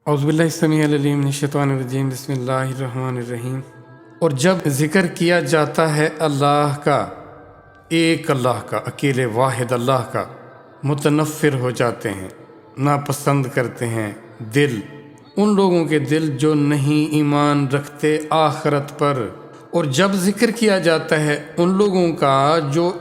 اعوذ باللہ السمیع العلیم من الشیطان الرجیم بسم اللہ الرحمن الرحیم۔ اور جب ذکر کیا جاتا ہے اللہ کا، ایک اللہ کا، اکیلے واحد اللہ کا، متنفر ہو جاتے ہیں، ناپسند کرتے ہیں دل، ان لوگوں کے دل جو نہیں ایمان رکھتے آخرت پر۔ اور جب ذکر کیا جاتا ہے ان لوگوں کا جو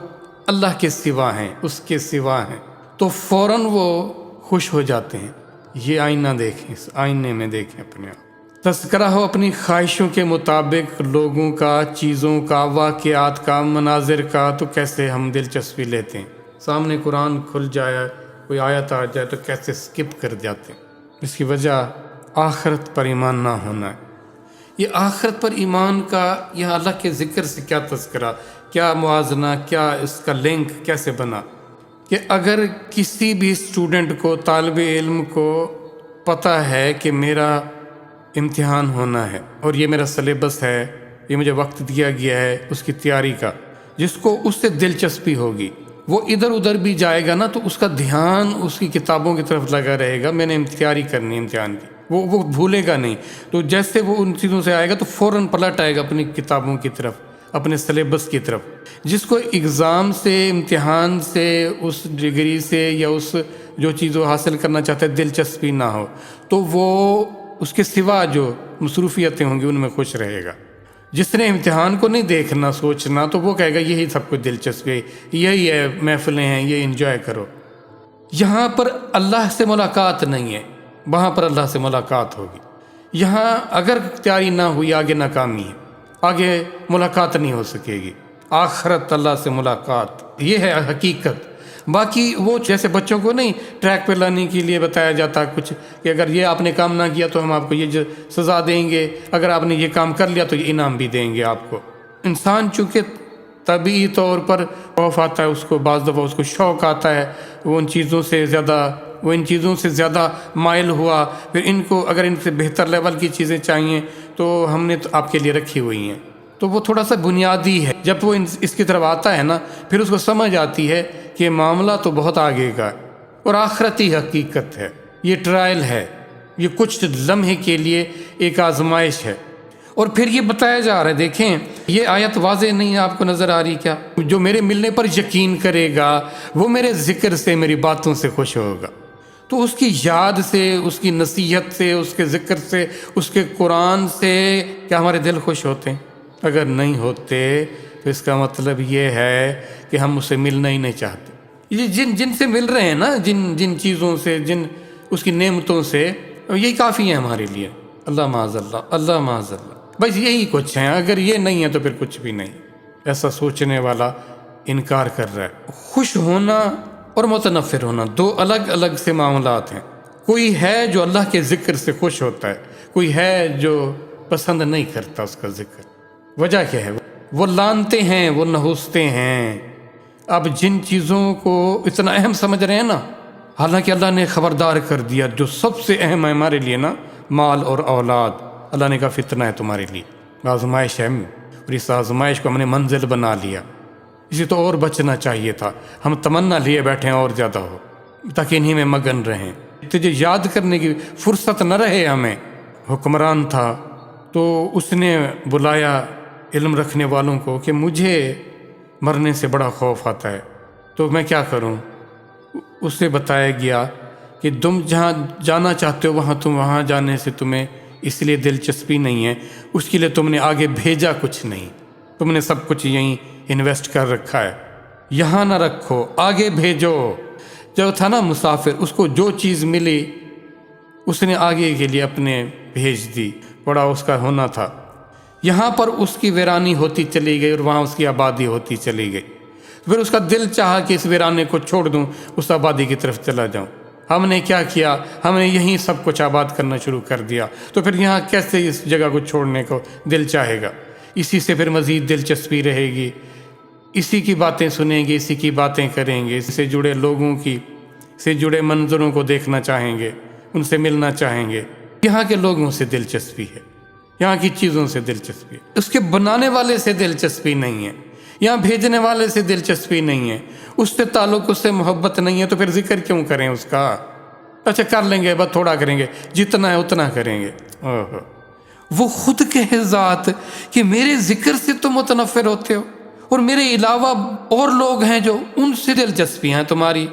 اللہ کے سوا ہیں، اس کے سوا ہیں، تو فوراً وہ خوش ہو جاتے ہیں۔ یہ آئینہ دیکھیں، اس آئینے میں دیکھیں اپنے آپ۔ تذکرہ ہو اپنی خواہشوں کے مطابق لوگوں کا، چیزوں کا، واقعات کا، مناظر کا، تو کیسے ہم دلچسپی لیتے ہیں۔ سامنے قرآن کھل جائے، کوئی آیت آ جائے تو کیسے سکپ کر جاتے ہیں۔ اس کی وجہ آخرت پر ایمان نہ ہونا ہے۔ یہ آخرت پر ایمان کا یہ اللہ کے ذکر سے کیا تذکرہ، کیا موازنہ، کیا اس کا لنک کیسے بنا کہ اگر کسی بھی اسٹوڈنٹ کو، طالب علم کو پتہ ہے کہ میرا امتحان ہونا ہے اور یہ میرا سلیبس ہے، یہ مجھے وقت دیا گیا ہے اس کی تیاری کا، جس کو اس سے دلچسپی ہوگی، وہ ادھر ادھر بھی جائے گا نا تو اس کا دھیان اس کی کتابوں کی طرف لگا رہے گا، میں نے تیاری کرنی ہے امتحان کی، وہ بھولے گا نہیں۔ تو جیسے وہ ان چیزوں سے آئے گا تو فوراً پلٹ آئے گا اپنی کتابوں کی طرف، اپنے سلیبس کی طرف۔ جس کو اگزام سے، امتحان سے، اس ڈگری سے یا اس جو چیز وہ حاصل کرنا چاہتا ہے دلچسپی نہ ہو، تو وہ اس کے سوا جو مصروفیتیں ہوں گی ان میں خوش رہے گا۔ جس نے امتحان کو نہیں دیکھنا، سوچنا، تو وہ کہے گا یہی سب کچھ دلچسپی ہے، یہی ہے، محفلیں ہیں، یہ انجوائے کرو۔ یہاں پر اللہ سے ملاقات نہیں ہے، وہاں پر اللہ سے ملاقات ہوگی۔ یہاں اگر تیاری نہ ہوئی آگے ناکامی ہے، آگے ملاقات نہیں ہو سکے گی۔ آخرت اللہ سے ملاقات، یہ ہے حقیقت۔ باقی وہ جیسے بچوں کو نہیں ٹریک پہ لانے کے لیے بتایا جاتا کچھ کہ اگر یہ آپ نے کام نہ کیا تو ہم آپ کو یہ سزا دیں گے، اگر آپ نے یہ کام کر لیا تو یہ انعام بھی دیں گے آپ کو۔ انسان چونکہ طبعی طور پر خوف آتا ہے، اس کو بعض دفعہ اس کو شوق آتا ہے، وہ ان چیزوں سے زیادہ مائل ہوا، پھر ان کو اگر ان سے بہتر لیول کی چیزیں چاہیے تو ہم نے تو آپ کے لیے رکھی ہوئی ہیں۔ تو وہ تھوڑا سا بنیادی ہے، جب وہ اس کی طرف آتا ہے نا پھر اس کو سمجھ آتی ہے کہ معاملہ تو بہت آگے کا ہے اور آخرتی حقیقت ہے، یہ ٹرائل ہے، یہ کچھ لمحے کے لیے ایک آزمائش ہے۔ اور پھر یہ بتایا جا رہا ہے، دیکھیں یہ آیت واضح نہیں آپ کو نظر آ رہی کیا؟ جو میرے ملنے پر یقین کرے گا وہ میرے ذکر سے، میری باتوں سے خوش ہوگا۔ تو اس کی یاد سے، اس کی نصیحت سے، اس کے ذکر سے، اس کے قرآن سے کیا ہمارے دل خوش ہوتے ہیں؟ اگر نہیں ہوتے تو اس کا مطلب یہ ہے کہ ہم اسے ملنا ہی نہیں چاہتے۔ یہ جن سے مل رہے ہیں نا، جن چیزوں سے، اس کی نعمتوں سے، یہی کافی ہیں ہمارے لیے۔ اللہ معاذ اللہ، اللہ معاذ اللہ، بس یہی کچھ ہیں، اگر یہ نہیں ہے تو پھر کچھ بھی نہیں۔ ایسا سوچنے والا انکار کر رہا ہے۔ خوش ہونا اور متنفر ہونا دو الگ الگ سے معاملات ہیں۔ کوئی ہے جو اللہ کے ذکر سے خوش ہوتا ہے، کوئی ہے جو پسند نہیں کرتا اس کا ذکر۔ وجہ کیا ہے؟ وہ لانتے ہیں، وہ نہوستے ہیں۔ اب جن چیزوں کو اتنا اہم سمجھ رہے ہیں نا، حالانکہ اللہ نے خبردار کر دیا جو سب سے اہم ہے ہمارے لیے نا، مال اور اولاد، اللہ نے کہا فتنہ ہے تمہارے لیے، آزمائش ہے، اور اس آزمائش کو ہم نے منزل بنا لیا۔ اسے تو اور بچنا چاہیے تھا، ہم تمنا لیے بیٹھے ہیں اور زیادہ ہو تاکہ انہی میں مگن رہیں، تجھے یاد کرنے کی فرصت نہ رہے ہمیں۔ حکمران تھا تو اس نے بلایا علم رکھنے والوں کو کہ مجھے مرنے سے بڑا خوف آتا ہے، تو میں کیا کروں؟ اسے بتایا گیا کہ تم جہاں جانا چاہتے ہو وہاں جانے سے تمہیں اس لیے دلچسپی نہیں ہے، اس کے لیے تم نے آگے بھیجا کچھ نہیں، تم نے سب کچھ یہیں انویسٹ کر رکھا ہے، یہاں نہ رکھو، آگے بھیجو۔ جو تھا نا مسافر، اس کو جو چیز ملی اس نے آگے کے لیے اپنے بھیج دی، بڑا اس کا ہونا تھا۔ یہاں پر اس کی ویرانی ہوتی چلی گئی اور وہاں اس کی آبادی ہوتی چلی گئی، پھر اس کا دل چاہا کہ اس ویرانے کو چھوڑ دوں، اس آبادی کی طرف چلا جاؤں۔ ہم نے کیا کیا؟ ہم نے یہیں سب کچھ آباد کرنا شروع کر دیا، تو پھر یہاں کیسے اس جگہ کو چھوڑنے کو دل چاہے گا؟ اسی سے پھر مزید دلچسپی رہے گی، اسی کی باتیں سنیں گے، اسی کی باتیں کریں گے، اس سے جڑے لوگوں سے جڑے منظروں کو دیکھنا چاہیں گے، ان سے ملنا چاہیں گے۔ یہاں کے لوگوں سے دلچسپی ہے، یہاں کی چیزوں سے دلچسپی ہے، اس کے بنانے والے سے دلچسپی نہیں ہے، یہاں بھیجنے والے سے دلچسپی نہیں ہے، اس سے تعلق، اس سے محبت نہیں ہے، تو پھر ذکر کیوں کریں اس کا؟ اچھا کر لیں گے، بس تھوڑا کریں گے، جتنا ہے اتنا کریں گے۔ وہ خود کہے ذات کہ میرے ذکر سے تم متنفر ہوتے ہو، اور میرے علاوہ اور لوگ ہیں جو ان سے دلچسپیاں ہیں تمہاری۔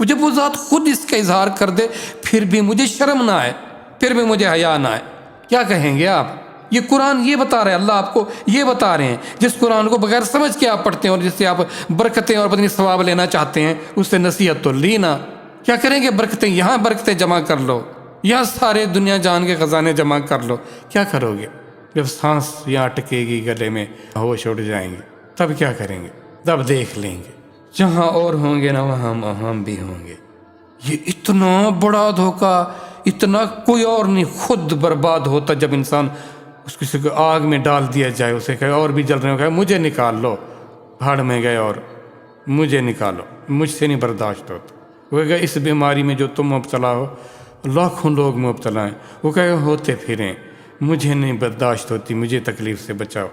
جب وہ ذات خود اس کا اظہار کر دے پھر بھی مجھے شرم نہ آئے، پھر بھی مجھے حیا نہ آئے، کیا کہیں گے آپ؟ یہ قرآن یہ بتا رہے ہیں، اللہ آپ کو یہ بتا رہے ہیں، جس قرآن کو بغیر سمجھ کے آپ پڑھتے ہیں اور جس سے آپ برکتیں اور پتنی ثواب لینا چاہتے ہیں، اس سے نصیحت تو لی نہ۔ کیا کریں گے؟ برکتیں یہاں برکتیں جمع کر لو، یہاں سارے دنیا جان کے خزانے جمع کر لو، کیا کرو گے؟ جب سانس یہاں اٹکے گی گلے میں، ہوش اڑ جائیں گے، تب کیا کریں گے؟ تب دیکھ لیں گے جہاں اور ہوں گے نا وہاں ہم بھی ہوں گے۔ یہ اتنا بڑا دھوکہ، اتنا کوئی اور نہیں، خود برباد ہوتا جب انسان اس کسی کو آگ میں ڈال دیا جائے، اسے کہے اور بھی جل رہے ہو، کہے مجھے نکال لو، بھاڑ میں گئے اور مجھے نکالو، مجھ سے نہیں برداشت ہوتا۔ وہ کہے اس بیماری میں جو تم مبتلا ہو لاکھوں لوگ مبتلا ہیں، وہ کہے ہوتے پھریں، مجھے نہیں برداشت ہوتی، مجھے تکلیف سے بچاؤ،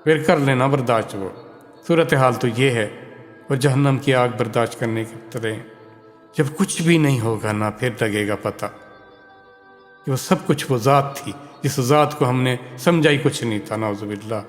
پھر کر لینا برداشت۔ وہ صورتحال تو یہ ہے، اور جہنم کی آگ برداشت کرنے کی طرح جب کچھ بھی نہیں ہوگا نا، پھر لگے گا پتہ کہ وہ سب کچھ وہ ذات تھی جس ذات کو ہم نے سمجھا ہی کچھ نہیں تھا، نعوذ باللہ۔